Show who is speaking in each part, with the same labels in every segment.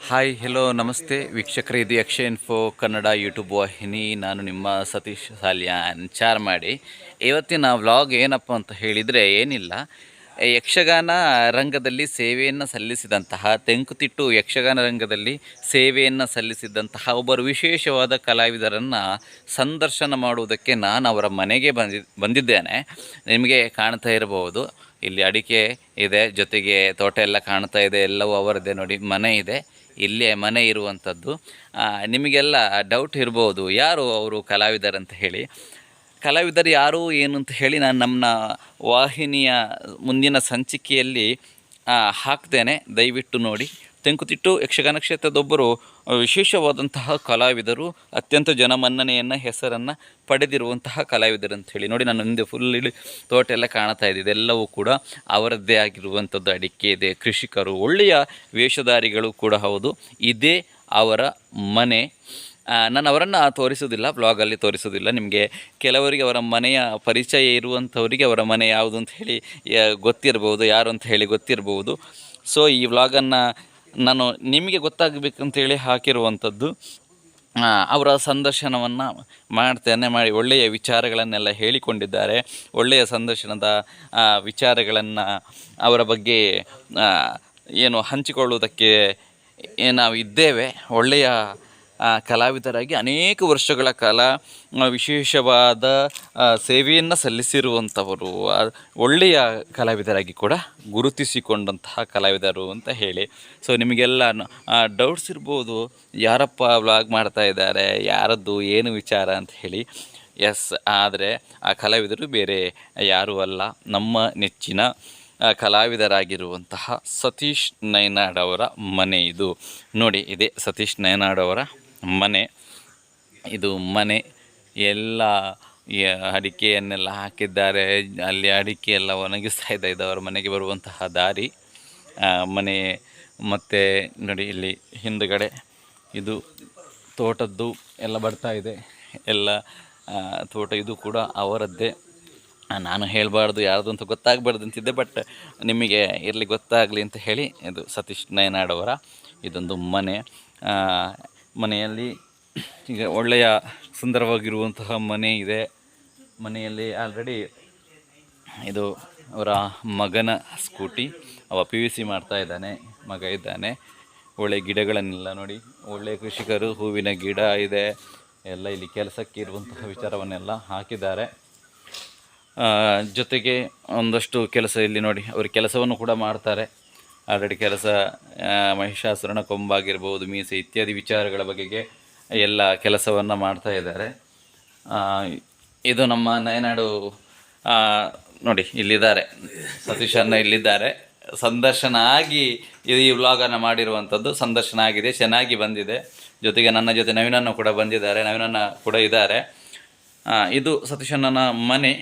Speaker 1: Hi hello ನಮಸ್ತೆ ವೀಕ್ಷಕರೇ, ಇದು ಯಕ್ಷ ಇನ್ಫೋ ಕನ್ನಡ ಯೂಟ್ಯೂಬ್ ವಾಹಿನಿ. ನಾನು ನಿಮ್ಮ ಸತೀಶ್ ಸಾಲ್ಯಾನ್ ಚಾರ್ಮಾಡಿ. ಇವತ್ತಿನ ವ್ಲಾಗ್ ಏನಪ್ಪ ಅಂತ ಹೇಳಿದರೆ ಏನಿಲ್ಲ, ಯಕ್ಷಗಾನ ರಂಗದಲ್ಲಿ ಸೇವೆಯನ್ನು ಸಲ್ಲಿಸಿದಂತಹ, ತೆಂಕುತಿಟ್ಟು ಯಕ್ಷಗಾನ ರಂಗದಲ್ಲಿ ಸೇವೆಯನ್ನು ಸಲ್ಲಿಸಿದಂತಹ ಒಬ್ಬರು ವಿಶೇಷವಾದ ಕಲಾವಿದರನ್ನು ಸಂದರ್ಶನ ಮಾಡುವುದಕ್ಕೆ ನಾನು ಅವರ ಮನೆಗೆ ಬಂದಿದ್ದೇನೆ. ನಿಮಗೆ ಕಾಣ್ತಾ ಇರಬಹುದು, ಇಲ್ಲಿ ಅಡಿಕೆ ಇದೆ, ಜೊತೆಗೆ ತೋಟ ಎಲ್ಲ ಕಾಣ್ತಾ ಇದೆ, ಎಲ್ಲವೂ ಅವರದ್ದೇ. ನೋಡಿ, ಮನೆ ಇದೆ, ಇಲ್ಲೇ ಮನೆ ಇರುವಂಥದ್ದು. ನಿಮಗೆಲ್ಲ ಡೌಟ್ ಇರ್ಬೋದು, ಯಾರು ಅವರು ಕಲಾವಿದರಂತ ಹೇಳಿ. ಕಲಾವಿದರು ಯಾರು ಏನು ಅಂತ ಹೇಳಿ ನಾನು ನಮ್ಮ ವಾಹಿನಿಯ ಮುಂದಿನ ಸಂಚಿಕೆಯಲ್ಲಿ ಹಾಕ್ತೇನೆ, ದಯವಿಟ್ಟು ನೋಡಿ. ತೆಂಕುತಿಟ್ಟು ಯಕ್ಷಗಾನ ಕ್ಷೇತ್ರದೊಬ್ಬರು ವಿಶೇಷವಾದಂತಹ ಕಲಾವಿದರು, ಅತ್ಯಂತ ಜನಮನ್ನಣೆಯನ್ನು ಹೆಸರನ್ನು ಪಡೆದಿರುವಂತಹ ಕಲಾವಿದರು ಅಂತ ಹೇಳಿ. ನೋಡಿ, ನಾನು ಹಿಂದೆ ಫುಲ್ ಇಲ್ಲಿ ತೋಟ ಎಲ್ಲ ಕಾಣ್ತಾ ಇದೆ, ಇದೆಲ್ಲವೂ ಕೂಡ ಅವರದ್ದೇ ಆಗಿರುವಂಥದ್ದು. ಅಡಿಕೆ ಇದೆ, ಕೃಷಿಕರು, ಒಳ್ಳೆಯ ವೇಷಧಾರಿಗಳು ಕೂಡ ಹೌದು. ಇದೇ ಅವರ ಮನೆ. ನಾನು ಅವರನ್ನು ತೋರಿಸೋದಿಲ್ಲ, ಬ್ಲಾಗಲ್ಲಿ ತೋರಿಸೋದಿಲ್ಲ. ನಿಮಗೆ ಕೆಲವರಿಗೆ ಅವರ ಮನೆಯ ಪರಿಚಯ ಇರುವಂಥವರಿಗೆ ಅವರ ಮನೆ ಯಾವುದು ಅಂತ ಹೇಳಿ ಗೊತ್ತಿರ್ಬೋದು, ಯಾರು ಅಂತ ಹೇಳಿ ಗೊತ್ತಿರ್ಬೋದು. ಸೊ ಈ ವ್ಲಾಗನ್ನು ನಾನು ನಿಮಗೆ ಗೊತ್ತಾಗಬೇಕಂತೇಳಿ ಹಾಕಿರುವಂಥದ್ದು. ಅವರ ಸಂದರ್ಶನವನ್ನು ಮಾಡಿ ಒಳ್ಳೆಯ ವಿಚಾರಗಳನ್ನೆಲ್ಲ ಹೇಳಿಕೊಂಡಿದ್ದಾರೆ. ಒಳ್ಳೆಯ ಸಂದರ್ಶನದ ವಿಚಾರಗಳನ್ನು ಅವರ ಬಗ್ಗೆ ಏನು ಹಂಚಿಕೊಳ್ಳುವುದಕ್ಕೆ ನಾವು ಇದ್ದೇವೆ. ಒಳ್ಳೆಯ ಕಲಾವಿದರಾಗಿ ಅನೇಕ ವರ್ಷಗಳ ಕಾಲ ವಿಶೇಷವಾದ ಸೇವೆಯನ್ನು ಸಲ್ಲಿಸಿರುವಂಥವರು, ಒಳ್ಳೆಯ ಕಲಾವಿದರಾಗಿ ಕೂಡ ಗುರುತಿಸಿಕೊಂಡಂತಹ ಕಲಾವಿದರು ಅಂತ ಹೇಳಿ. ಸೊ ನಿಮಗೆಲ್ಲ ಡೌಟ್ಸ್ ಇರ್ಬೋದು, ಯಾರಪ್ಪ ವ್ಲಾಗ್ ಮಾಡ್ತಾ ಇದ್ದಾರೆ, ಯಾರದ್ದು ಏನು ವಿಚಾರ ಅಂತ ಹೇಳಿ. ಎಸ್, ಆದರೆ ಆ ಕಲಾವಿದರು ಬೇರೆ ಯಾರೂ ಅಲ್ಲ, ನಮ್ಮ ನೆಚ್ಚಿನ ಕಲಾವಿದರಾಗಿರುವಂತಹ ಸತೀಶ್ ನೈನಾಡ್ ಅವರ ಮನೆ ಇದು. ನೋಡಿ, ಇದೇ ಸತೀಶ್ ನೈನಾಡ್ ಅವರ ಮನೆ. ಇದು ಮನೆ ಎಲ್ಲ ಅಡಿಕೆಯನ್ನೆಲ್ಲ ಹಾಕಿದ್ದಾರೆ, ಅಲ್ಲಿ ಅಡಿಕೆ ಎಲ್ಲ ಒಣಗಿಸ್ತಾ ಇದ್ದ ಅವರ ಮನೆಗೆ ಬರುವಂತಹ ದಾರಿ ಮನೆ. ಮತ್ತು ನೋಡಿ, ಇಲ್ಲಿ ಹಿಂದುಗಡೆ ಇದು ತೋಟದ್ದು ಎಲ್ಲ ಬರ್ತಾ ಇದೆ, ಎಲ್ಲ ತೋಟ ಇದು ಕೂಡ ಅವರದ್ದೇ. ನಾನು ಹೇಳಬಾರ್ದು, ಯಾರ್ದು ಅಂತ ಗೊತ್ತಾಗಬಾರ್ದು ಅಂತಿದ್ದೆ, ಬಟ್ ನಿಮಗೆ ಇರಲಿ, ಗೊತ್ತಾಗಲಿ ಅಂತ ಹೇಳಿ. ಇದು ಸತೀಶ್ ನೈನಾಡ್ ಅವರ ಇದೊಂದು ಮನೆ. ಮನೆಯಲ್ಲಿ ಈಗ ಒಳ್ಳೆಯ ಸುಂದರವಾಗಿರುವಂತಹ ಮನೆ ಇದೆ. ಮನೆಯಲ್ಲಿ ಆಲ್ರೆಡಿ ಇದು ಅವರ ಮಗನ ಸ್ಕೂಟಿ, ಅವ PVC ಮಾಡ್ತಾ ಇದ್ದಾನೆ, ಮಗ ಇದ್ದಾನೆ. ಒಳ್ಳೆಯ ಗಿಡಗಳನ್ನೆಲ್ಲ ನೋಡಿ, ಒಳ್ಳೆಯ ಕೃಷಿಕರು, ಹೂವಿನ ಗಿಡ ಇದೆ ಎಲ್ಲ. ಇಲ್ಲಿ ಕೆಲಸಕ್ಕೆ ಇರುವಂತಹ ವಿಚಾರವನ್ನೆಲ್ಲ ಹಾಕಿದ್ದಾರೆ. ಜೊತೆಗೆ ಒಂದಷ್ಟು ಕೆಲಸ ಇಲ್ಲಿ ನೋಡಿ, ಅವರು ಕೆಲಸವನ್ನು ಕೂಡ ಮಾಡ್ತಾರೆ. ಆಲ್ರೆಡಿ ಕೆಲಸ ಮಹಿಷಾಸುರನ ಕೊಂಬಾಗಿರ್ಬೋದು, ಮೀಸೆ ಇತ್ಯಾದಿ ವಿಚಾರಗಳ ಬಗೆಗೆ ಎಲ್ಲ ಕೆಲಸವನ್ನು ಮಾಡ್ತಾ ಇದ್ದಾರೆ. ಇದು ನಮ್ಮ ನಯನಾಡು. ನೋಡಿ, ಇಲ್ಲಿದ್ದಾರೆ ಸತೀಶಣ್ಣ, ಇಲ್ಲಿದ್ದಾರೆ. ಸಂದರ್ಶನ ಆಗಿ ಈ ವ್ಲಾಗನ್ನು ಮಾಡಿರುವಂಥದ್ದು. ಸಂದರ್ಶನ ಆಗಿದೆ, ಚೆನ್ನಾಗಿ ಬಂದಿದೆ. ಜೊತೆಗೆ ನನ್ನ ಜೊತೆ ನವೀನನ್ನು ಕೂಡ ಬಂದಿದ್ದಾರೆ, ನವೀನನ್ನ ಕೂಡ ಇದ್ದಾರೆ. ಇದು ಸತೀಶಣ್ಣನ ಮನೆ,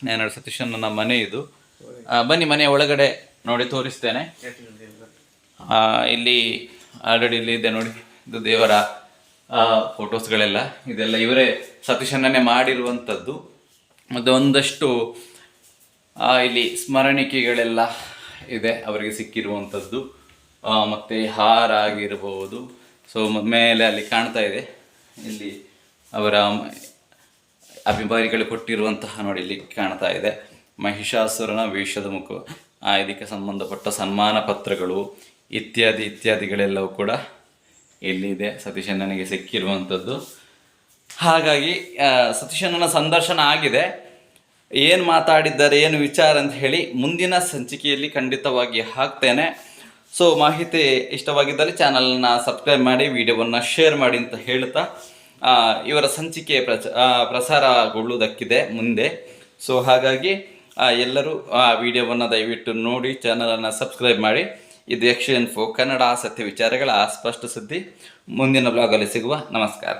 Speaker 1: ನಯನಾಡು ಸತೀಶಣ್ಣನ ಮನೆ ಇದು. ಬನ್ನಿ, ಮನೆಯ ಒಳಗಡೆ ನೋಡಿ ತೋರಿಸ್ತೇನೆ. ಇಲ್ಲಿ ಆಲ್ರೆಡಿ ಇಲ್ಲಿ ಇದೆ ನೋಡಿ, ಇದು ದೇವರ ಫೋಟೋಸ್ಗಳೆಲ್ಲ, ಇದೆಲ್ಲ ಇವರೇ ಸತೀಶಣ್ಣನೇ ಮಾಡಿರುವಂಥದ್ದು. ಮತ್ತು ಒಂದಷ್ಟು ಇಲ್ಲಿ ಸ್ಮರಣಿಕೆಗಳೆಲ್ಲ ಇದೆ ಅವರಿಗೆ ಸಿಕ್ಕಿರುವಂಥದ್ದು. ಮತ್ತು ಹಾರ ಆಗಿರ್ಬೋದು. ಸೊ ಮೇಲೆ ಅಲ್ಲಿ ಕಾಣ್ತಾ ಇದೆ, ಇಲ್ಲಿ ಅವರ ಅಭಿಮಾನಿಗಳು ಕೊಟ್ಟಿರುವಂತಹ ನೋಡಿ, ಇಲ್ಲಿ ಕಾಣ್ತಾ ಇದೆ ಮಹಿಷಾಸುರನ ವೇಷದ ಮುಖ, ಇದಕ್ಕೆ ಸಂಬಂಧಪಟ್ಟ ಸನ್ಮಾನ ಪತ್ರಗಳು ಇತ್ಯಾದಿಗಳೆಲ್ಲವೂ ಕೂಡ ಇಲ್ಲಿದೆ, ಸತೀಶಣ್ಣನಿಗೆ ಸಿಕ್ಕಿರುವಂಥದ್ದು. ಹಾಗಾಗಿ ಸತೀಶಣ್ಣನ ಸಂದರ್ಶನ ಆಗಿದೆ. ಏನು ಮಾತಾಡಿದ್ದಾರೆ, ಏನು ವಿಚಾರ ಅಂತ ಹೇಳಿ ಮುಂದಿನ ಸಂಚಿಕೆಯಲ್ಲಿ ಖಂಡಿತವಾಗಿ ಹಾಕ್ತೇನೆ. ಸೊ ಮಾಹಿತಿ ಇಷ್ಟವಾಗಿದ್ದಲ್ಲಿ ಚಾನಲ್ನ ಸಬ್ಸ್ಕ್ರೈಬ್ ಮಾಡಿ, ವಿಡಿಯೋವನ್ನು ಶೇರ್ ಮಾಡಿ ಅಂತ ಹೇಳ್ತಾ, ಇವರ ಸಂಚಿಕೆ ಪ್ರಸಾರಗೊಳ್ಳುವುದಕ್ಕಿದೆ ಮುಂದೆ. ಸೊ ಹಾಗಾಗಿ ಎಲ್ಲರೂ ವಿಡಿಯೋವನ್ನು ದಯವಿಟ್ಟು ನೋಡಿ, ಚಾನಲನ್ನು ಸಬ್ಸ್ಕ್ರೈಬ್ ಮಾಡಿ. ಇದು ಯಕ್ಷ ಇನ್ಫೋ ಕನ್ನಡ, ಸತ್ಯ ವಿಚಾರಗಳ ಸ್ಪಷ್ಟ ಸುದ್ದಿ. ಮುಂದಿನ ಬ್ಲಾಗಲ್ಲಿ ಸಿಗುವ. ನಮಸ್ಕಾರ.